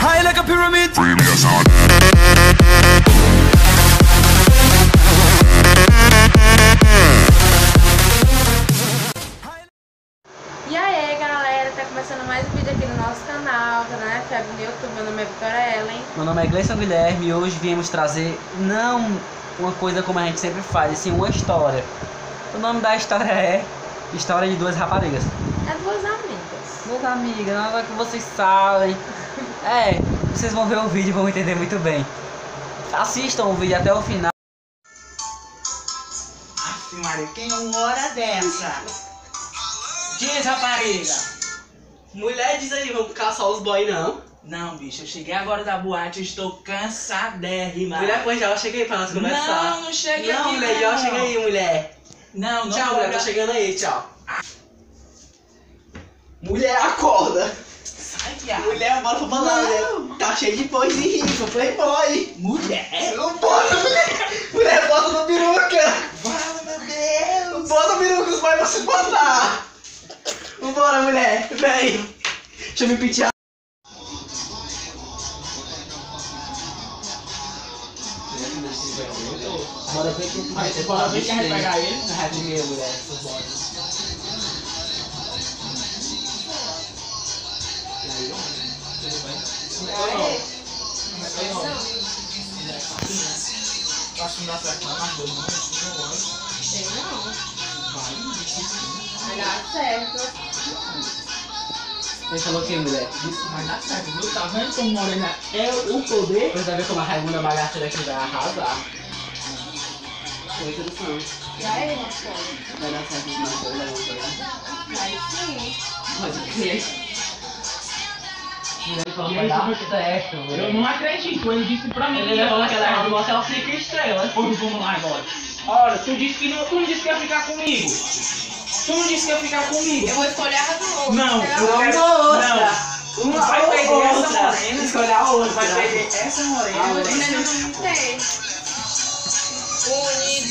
high like a pyramid. E aí galera, tá começando mais um vídeo aqui no nosso canal FEB no YouTube. Meu nome é Vitória Ellen. Meu nome é Gleison Guilherme e hoje viemos trazer não uma coisa como a gente sempre faz, e sim uma história. O nome da história é História de Duas Raparigas. É duas amigas. Duas amigas, nada que vocês sabem. Vocês vão ver o vídeo e vão entender muito bem. Assistam o vídeo até o final. Aff, Maria, quem é uma hora dessa? Diz, rapariga. Mulher, diz aí, vamos caçar os boy não? Não, bicho, eu cheguei agora da boate, eu estou cansadérrima. Mulher, pois já, eu cheguei pra nós conversar. Não cheguei não, aqui, mulher, já cheguei aí, mulher. Não, Tchau, mulher, tô chegando aí, tchau. Mulher, acorda. Sai, viado. Mulher, bora pra balada. Tá cheio de pãozinho, sou playboy. Mulher? Não bota, mulher. Mulher, bota no peruca. Fala, meu Deus. Bota no peruca, os boys vão se botar. Vambora, mulher, vem. Deixa eu me pentear. Bora ver que a gente vai pegar ele. Radinho, mulher. Acho que não dá certo, não. Mais dois, não. Sei não. Vai. Vai dar certo. Ele falou que, mulher? Vai dar certo, viu? Tá vendo como morena é o poder? Você vai ver como a Raimunda bagaça daqui vai arrasar. Foi tudo não. E aí, meu povo? Vai dar certo na coisa, não foi? Vai sim. Pode crer. Ele falou que vai dar certo, mulher. Eu não acredito, ele disse pra mim. Ele falou que ela é uma ela 5 estrelas. Pois vamos lá agora. Ora, tu disse que não, tu não disse que ia ficar comigo. Tu não disse que ia ficar comigo. Eu vou escolher a do outro. Não, Será? eu quero... Não. Uma Vai perder essa outra. morena. Escolher a outra. Vai perder essa morena. Ainda não tem.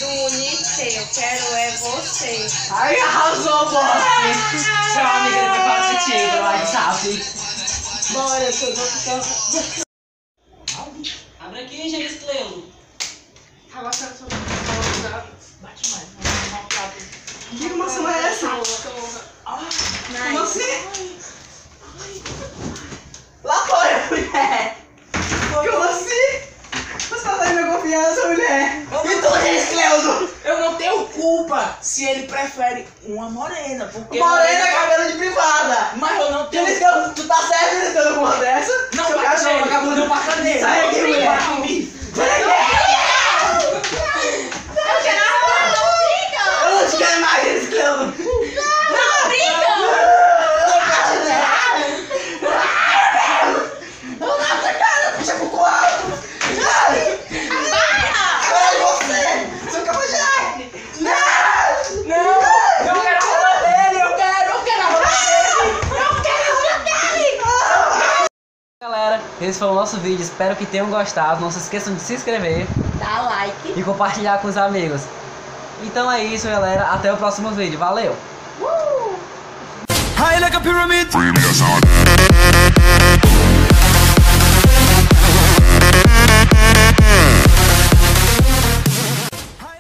Unite, eu quero é você. Ai, arrasou, bosta. Seu amigo, ele vai falar contigo no WhatsApp. Bora, eu vou ficar... Abre aqui, gente, Cleudo. Tá gostando do Bate mais. Que emoção é essa? Como assim? Lá foi, mulher. Como assim? Você tá dando minha confiança, mulher. E tu diz, Cleudo? Eu não tenho culpa se ele prefere uma morena, porque... Morena é cabelo de privada. Mas eu não tenho... Tu tá certo ele dando uma dessa? Não, Seu bate cachorro nele, vagabundo. não bata nele. Sai aqui, mulher. Vai comigo. Sai aqui. Eu não te quero mais, esse Cleudo. Nossa, cara, puxa pro quarto. Ai, você. Seu cabajete. Não, eu quero a rola dele, eu quero a rola dele. Galera, esse foi o nosso vídeo, espero que tenham gostado. Não se esqueçam de se inscrever Dá like. e compartilhar com os amigos. Então é isso, galera, até o próximo vídeo, valeu! High like a pyramid.